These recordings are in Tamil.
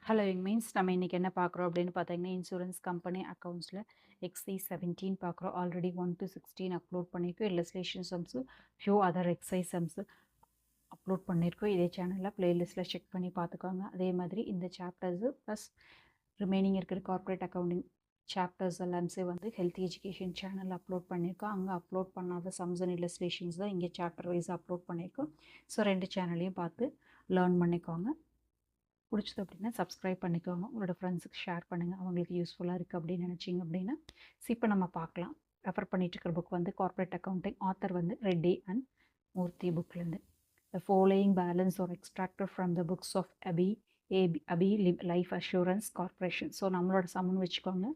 ஹலோ மீன்ஸ் நம்ம இன்றைக்கி என்ன பார்க்குறோம் அப்படின்னு பார்த்தீங்கன்னா இன்சூரன்ஸ் கம்பெனி அக்கௌண்ட்ஸில் எக்ஸைஸ் 17 பார்க்குறோம். ஆல்ரெடி 1 to 16 அப்லோட் பண்ணியிருக்கோம். Illustration sums few other exercise sums upload பண்ணியிருக்கோம். இதே சேனலில் ப்ளேலிஸ்ட்டில் செக் பண்ணி பார்த்துக்கோங்க. அதே மாதிரி இந்த சாப்டர்ஸு ப்ளஸ் ரிமைனிங் இருக்கிற கார்ப்பரேட் அக்கௌண்டிங் சாப்டர்ஸ் எல்லாமே வந்து ஹெல்த் எஜுகேஷன் சேனல் அப்லோட் பண்ணியிருக்கோம். அங்கே அப்லோட் பண்ணாத சம்ஸ் அண்ட் இல்லஸ்ட்ரேஷன்ஸ் தான் இங்கே சாப்டர் வைஸ் அப்லோட் பண்ணியிருக்கோம். ஸோ 2 சேனலையும் பார்த்து லேர்ன் பண்ணிக்கோங்க. பிடிச்சது அப்படின்னா சப்ஸ்கிரைப் பண்ணிக்கோங்க. உங்களோட ஃப்ரெண்ட்ஸுக்கு ஷேர் பண்ணுங்கள், அவங்களுக்கு யூஸ்ஃபுல்லாக இருக்குது அப்படின்னு நினச்சிங்க அப்படின்னா. இப்போ நம்ம பார்க்கலாம். ரெஃபர் பண்ணிட்டு இருக்கிற புக் வந்து கார்ப்பரேட் அக்கௌண்டிங். ஆத்தர் வந்து ரெட்டி அண்ட் மூர்த்தி புக்லேருந்து. The following balance are extracted from the books of Abhi life assurance corporation. So நம்மளோட சம்னு வச்சுக்கோங்க.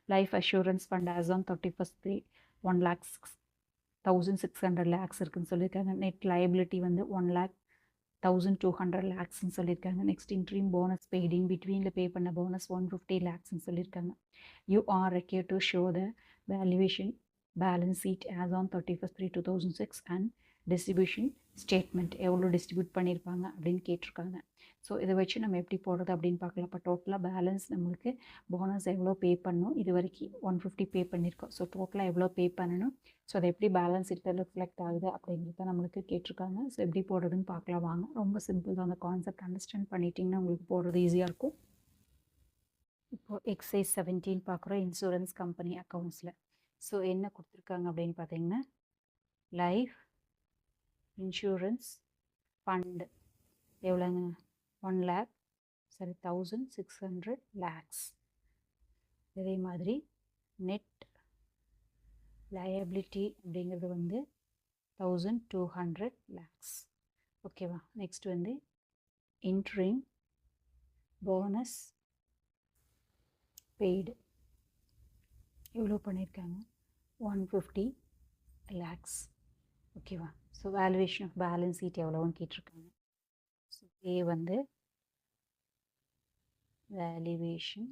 Life assurance fund as on 31st 1,06,600 lakhs இருக்குன்னு சொல்லியிருக்காங்க. நெட் லைபிலிட்டி வந்து 1,02,00,000 lakhsன்னு சொல்லியிருக்காங்க. நெக்ஸ்ட் இன்ட்ரீம் போனஸ் பெய்டிங் பிட்வீனில் பே பண்ண போனஸ் 150 lakhsன்னு சொல்லியிருக்காங்க. You are required to show the valuation balance sheet as on 31st 3/2006 and distribution statement எவ்வளோ டிஸ்ட்ரிபியூட் பண்ணியிருப்பாங்க அப்படின்னு கேட்டிருக்காங்க. ஸோ இதை வச்சு நம்ம எப்படி போடுறது அப்படின்னு பார்க்கலாம். இப்போ டோட்டலாக பேலன்ஸ் நம்மளுக்கு போனஸ் எவ்வளோ பே பண்ணணும், இது வரைக்கும் 150 பே பண்ணியிருக்கோம். ஸோ டோட்டலாக எவ்வளோ பே பண்ணணும், ஸோ அதை எப்படி பேலன்ஸ் ஷீட்டில் ரிஃப்ளெக்ட் ஆகுது அப்படிங்கிறத நம்மளுக்கு கேட்டிருக்காங்க. ஸோ எப்படி போடுறதுன்னு பார்க்கலாம் வாங்க. ரொம்ப சிம்பிள் தான். அந்த கான்செப்ட் அண்டர்ஸ்டாண்ட் பண்ணிட்டீங்கன்னா உங்களுக்கு போடுறது ஈஸியாக இருக்கும். இப்போது எக்ஸைஸ் 17 பார்க்குறோம் இன்சூரன்ஸ் கம்பெனி அக்கௌண்ட்ஸில். ஸோ என்ன கொடுத்துருக்காங்க அப்படின்னு பார்த்தீங்கன்னா லைஃப் இன்சூரன்ஸ் ஃபண்டு எவ்வளோங்க 1,600 lakhs. இதே மாதிரி நெட் லயபிலிட்டி அப்படிங்கிறது வந்து 1,200 lakhs. ஓகேவா. நெக்ஸ்ட் வந்து இன்ட்ரீம் போனஸ் பெய்டு எவ்வளோ பண்ணியிருக்காங்க 150 lakhs. ஓகேவா. So valuation of balance sheet எவ்வளோன்னு கேட்டிருக்காங்க. ஸோ ஏ வந்து வேல்யூவேஷன்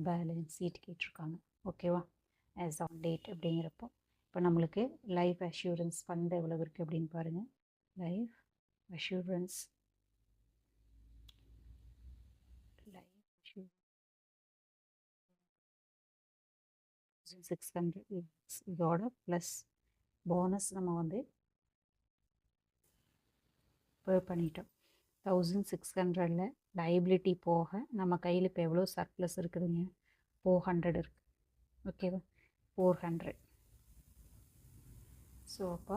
பேலன்ஸ் ஷீட் கேட்டிருக்காங்க. ஓகேவா. ஆஸ் ஆன் டேட் அப்படிங்கிறப்போ இப்போ நம்மளுக்கு லைஃப் அஷூரன்ஸ் ஃபண்ட் எவ்வளோ இருக்குது அப்படின்னு பாருங்கள். Life assurance 600 lakhs. இதோட ப்ளஸ் போனஸ் நம்ம வந்து பே பண்ணிட்டோம். 1,600ல் லைபிலிட்டி போக நம்ம கையில் இப்போ எவ்வளோ சர்ப்ளஸ் இருக்குதுங்க 400 இருக்குது. ஓகேவா. 400. ஸோ அப்போ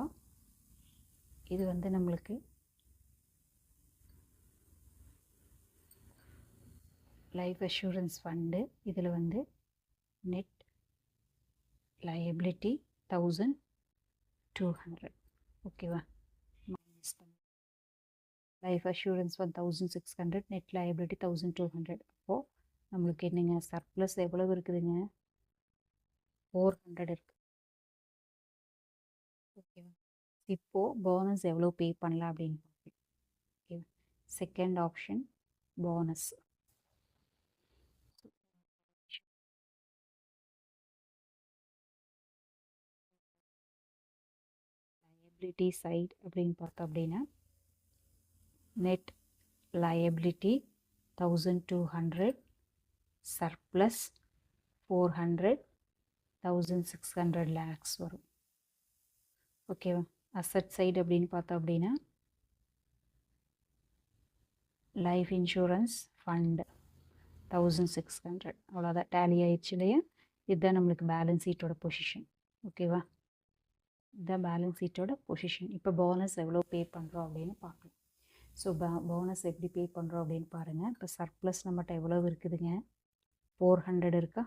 இது வந்து நம்மளுக்கு லைஃப் அஷூரன்ஸ் ஃபண்டு. இதில் வந்து நெட் லயபிலிட்டி 1,200. ஓகேவா. மைனஸ் பண்ணி லைஃப் அஷூரன்ஸ் 1,600 நெட் லயபிலிட்டி 1,200. அப்போது நம்மளுக்கு என்னங்க சர்ப்ளஸ் எவ்வளவு இருக்குதுங்க 400 இருக்குது. ஓகேவா. இப்போது போனஸ் எவ்வளோ பே பண்ணலாம் அப்படின்னு பார்க்கலாம். ஓகேவா. Second option bonus. Liability side அப்படின்னு பார்த்தோம் அப்படின்னா நெட் லயபிலிட்டி 1,200 சர்ப்ளஸ் 400 1,600 lakhs வரும். ஓகேவா. அசட் சைடு அப்படின்னு பார்த்தோம் அப்படின்னா லைஃப் இன்சூரன்ஸ் ஃபண்டு 1,600. அவ்வளோதான், டேலி ஆயிடுச்சு இல்லையா. இதுதான் நம்மளுக்கு பேலன்ஸ் ஷீட்டோட பொசிஷன். ஓகேவா. இதுதான் பேலன்ஸ் ஷீட்டோட பொசிஷன். இப்போ போனஸ் எவ்வளோ பே பண்ணுறோம் அப்படின்னு பார்க்கலாம். ஸோ போனஸ் எப்படி பே பண்ணுறோம் அப்படின்னு பாருங்கள். இப்போ சர்ப்ளஸ் நம்மகிட்ட எவ்வளோ இருக்குதுங்க 400 இருக்கா.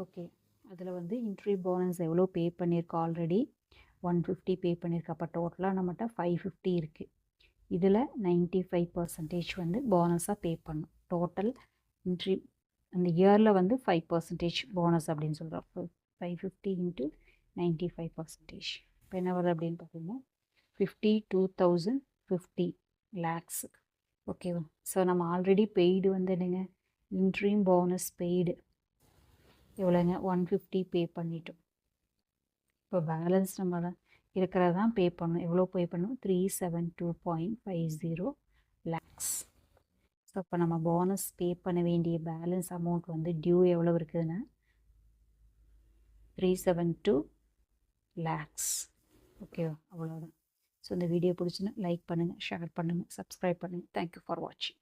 ஓகே. அதில் வந்து இன்ட்ரி போனஸ் எவ்வளோ பே பண்ணியிருக்கோம் ஆல்ரெடி 150 பே பண்ணியிருக்கோம். அப்போ டோட்டலாக நம்மகிட்ட 550 இருக்குது. இதில் 95% வந்து போனஸாக பே பண்ணும். டோட்டல் இன்ட்ரி அந்த இயரில் வந்து 5% போனஸ் அப்படின்னு சொல்கிறோம். 550 இன்ட்டு 95%. இப்போ என்ன வருது அப்படின்னு பார்த்தீங்கன்னா 52,050 lakhs. ஓகேவா. ஸோ நம்ம ஆல்ரெடி பெய்டு வந்து என்னங்க இன்ட்ரீம் போனஸ் பெய்டு எவ்வளோங்க 150 பே பண்ணிட்டோம். இப்போ பேலன்ஸ் நம்ம இருக்கிறது தான் பே பண்ணணும். எவ்வளோ பே பண்ணணும்? 372.50 லேக்ஸ். ஸோ இப்போ நம்ம போனஸ் பே பண்ண வேண்டிய பேலன்ஸ் அமௌண்ட் வந்து டியூ எவ்வளோ இருக்குதுன்னா 372 லேக்ஸ். ஓகேவா? அவ்வளோதான். ஸோ இந்த வீடியோ பிடிச்சுன்னா லைக் பண்ணுங்கள், ஷேர் பண்ணுங்கள், சப்ஸ்கிரைப் பண்ணுங்கள். தேங்க்யூ ஃபார் வாட்சிங்.